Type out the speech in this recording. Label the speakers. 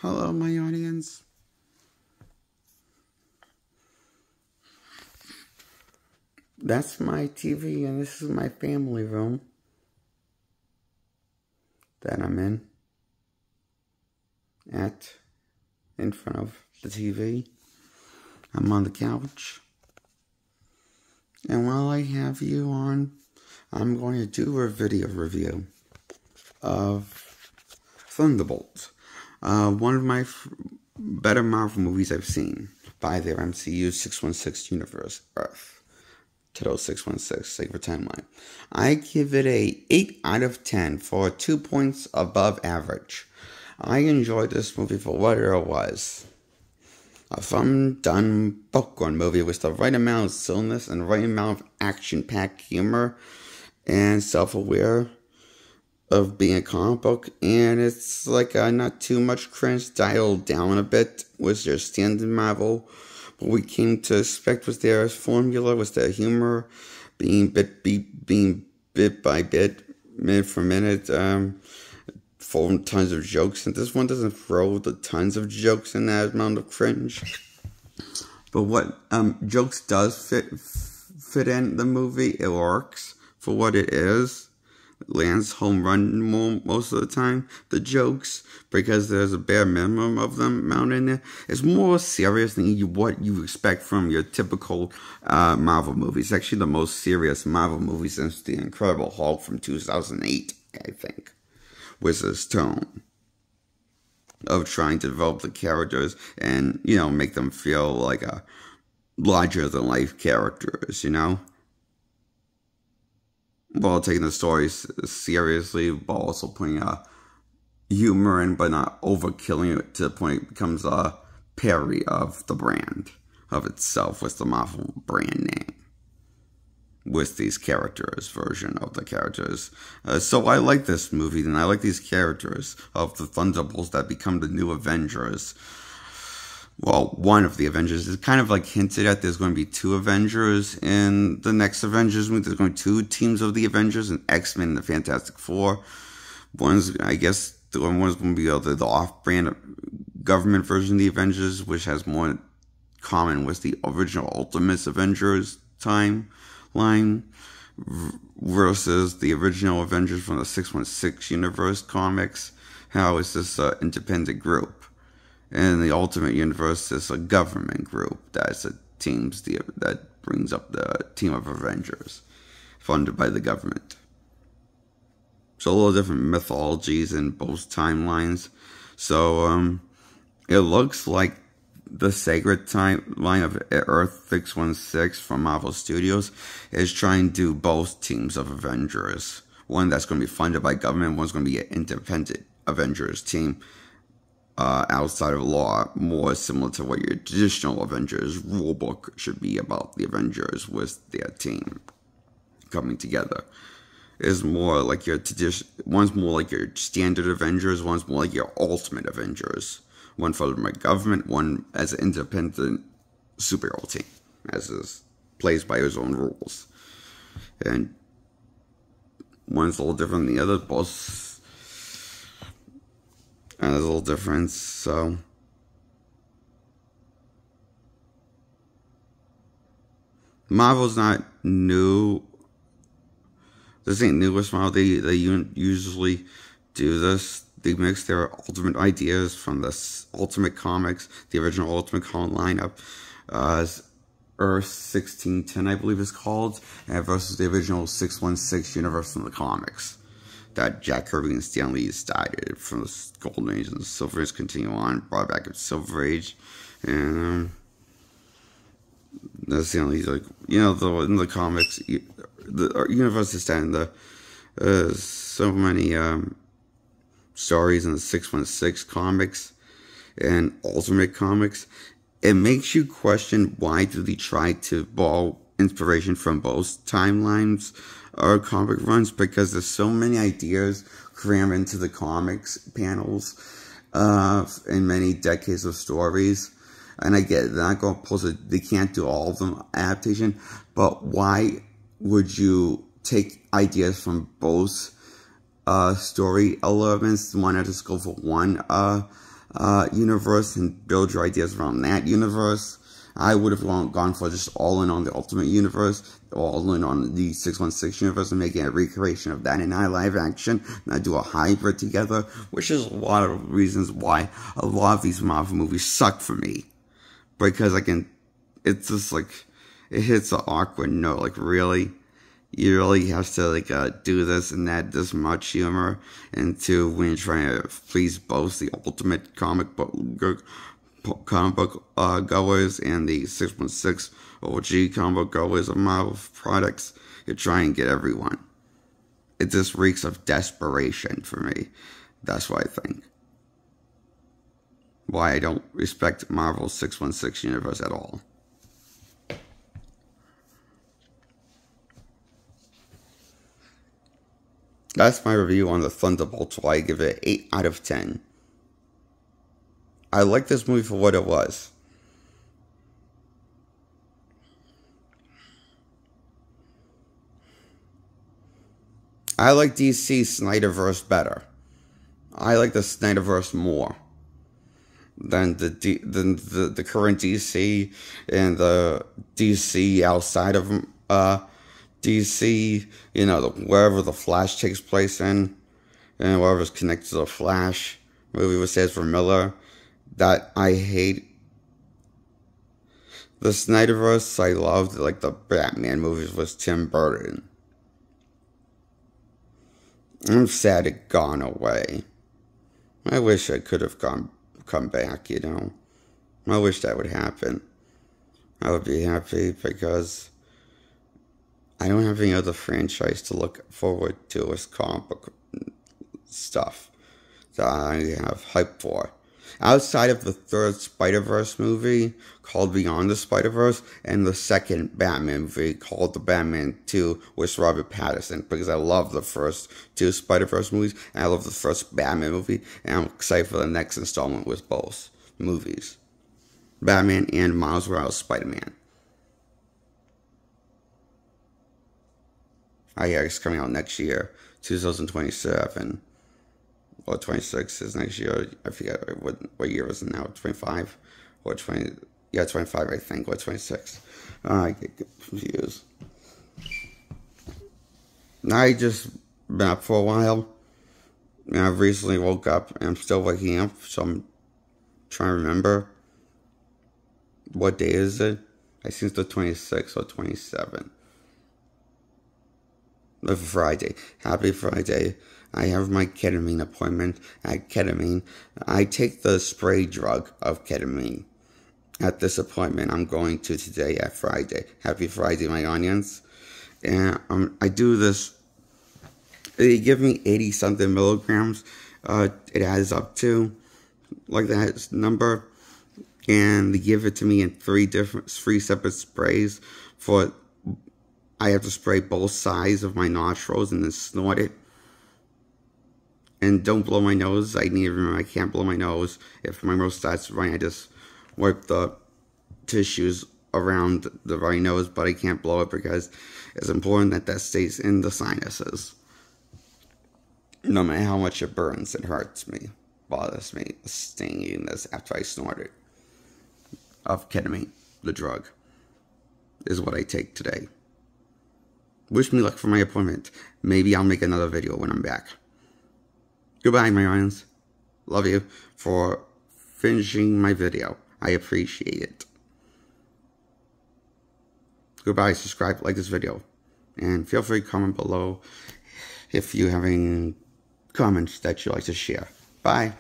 Speaker 1: Hello, my audience. That's my TV, and this is my family room that I'm in front of the TV. I'm on the couch. And while I have you on, I'm going to do a video review of Thunderbolts. One of my better Marvel movies I've seen by their MCU 616 universe, Earth. Title 616, Sacred Timeline. I give it a 8 out of 10 for 2 points above average. I enjoyed this movie for what it was. A fun, done popcorn movie with the right amount of silliness and the right amount of action-packed humor and self-aware of being a comic book, and it's like not too much cringe, dialed down a bit was their standard Marvel. What we came to expect was their formula, was their humor, being bit by bit, minute for minute, full of tons of jokes, and this one doesn't throw the tons of jokes in that amount of cringe. But what jokes does fit in the movie, it works for what it is. It lands home run most of the time. The jokes, because there's a bare minimum of them mounted in there, it's more serious than what you expect from your typical Marvel movies. It's actually the most serious Marvel movie since The Incredible Hulk from 2008, I think, with this tone of trying to develop the characters and, make them feel like a larger-than-life characters, while taking the story seriously, but also putting humor in, but not overkilling it to the point it becomes a parody of the brand of itself with the Marvel brand name, with these characters, version of the characters. So I like this movie, and I like these characters of the Thunderbolts that become the new Avengers. Well, one of the Avengers is kind of like hinted at. There's going to be 2 Avengers in the next Avengers movie. There's going to be 2 teams of the Avengers, and X-Men and the Fantastic Four. One's, I guess, one's going to be the off-brand government version of the Avengers, which has more in common with the original Ultimate Avengers timeline versus the original Avengers from the 616 universe comics. How is this an independent group? And the Ultimate Universe is a government group that brings up the team of Avengers, funded by the government. So a little different mythologies in both timelines. So it looks like the Sacred Timeline of Earth 616 from Marvel Studios is trying to do both teams of Avengers. One that's going to be funded by government, one's going to be an independent Avengers team. Outside of law, more similar to what your traditional Avengers rulebook should be about the Avengers with their team coming together. Is more like your one's more like your standard Avengers, one's more like your Ultimate Avengers. One followed by government, one as an independent superhero team, plays by his own rules. And one's a little different than the other, both. And there's a little difference, so Marvel's not new. This ain't new with Marvel. They usually do this. They mix their Ultimate ideas from the Ultimate Comics, the original Ultimate Comic lineup, Earth 1610, I believe it's called, and versus the original 616 universe from the comics that Jack Kirby and Stan Lee started from the Golden Age and the Silver Age, continue on, brought back a Silver Age, and Stan Lee's like, in the comics, the universe is starting so many stories in the 616 comics and Ultimate Comics. It makes you question, why do they try to borrow inspiration from both timelines or comic runs, because there's so many ideas crammed into the comics panels in many decades of stories. And I get it, they're not going to post it, they can't do all of them adaptation, but why would you take ideas from both story elements, why not just go for one universe and build your ideas around that universe. I would have gone for just all in on the Ultimate Universe, all in on the 616 universe, and making a recreation of that in live action, and I do a hybrid together, which is a lot of reasons why a lot of these Marvel movies suck for me. Because it's just like, it hits an awkward note, like really? You really have to do this and add this much humor into when you're trying to please both the ultimate comic book goers and the 616 OG comic book goers of Marvel products. You're trying to get everyone. It just reeks of desperation for me. That's what I think. Why I don't respect Marvel's 616 universe at all. That's my review on the Thunderbolts, why I give it 8 out of 10. I like this movie for what it was. I like DC Snyderverse better. I like the Snyderverse more than the current DC and the DC outside of DC, you know, wherever the Flash takes place in, and wherever's connected to the Flash movie, which stands for Miller, that I hate. The Snyderverse, I loved, like the Batman movies with Tim Burton. I'm sad it gone away. I wish I could have come back, you know. I wish that would happen. I would be happy because I don't have any other franchise to look forward to as comic book stuff that I have hype for. Outside of the third Spider-Verse movie called Beyond the Spider-Verse and the second Batman movie called The Batman 2 with Robert Pattinson, because I love the first two Spider-Verse movies and I love the first Batman movie, and I'm excited for the next installment with both movies. Batman and Miles Morales Spider-Man. I hear it's coming out next year, 2027. Or 26 is next year. I forget what year is it now, 25? Or 20, yeah, 25 I think, or 26. I get confused. I just been up for a while. And I've recently woke up and I'm still waking up, so I'm trying to remember. What day is it? I think it's the 26th or 27th. Friday. Happy Friday. I have my ketamine appointment at ketamine. I take the spray drug of ketamine. At this appointment I'm going to today at Friday. Happy Friday, my onions. And I do this. They give me 80-something milligrams. It adds up to, like that number. And they give it to me in three separate sprays. I have to spray both sides of my nostrils and then snort it. And don't blow my nose. I need to remember I can't blow my nose. If my nose starts running, I just wipe the tissues around the runny nose, but I can't blow it because it's important that stays in the sinuses. No matter how much it burns, it hurts me, bothers me, stinging this after I snort it. Of ketamine, the drug, is what I take today. Wish me luck for my appointment. Maybe I'll make another video when I'm back. Goodbye, my friends. Love you for finishing my video. I appreciate it. Goodbye, subscribe, like this video. And feel free to comment below if you have any comments that you'd like to share. Bye.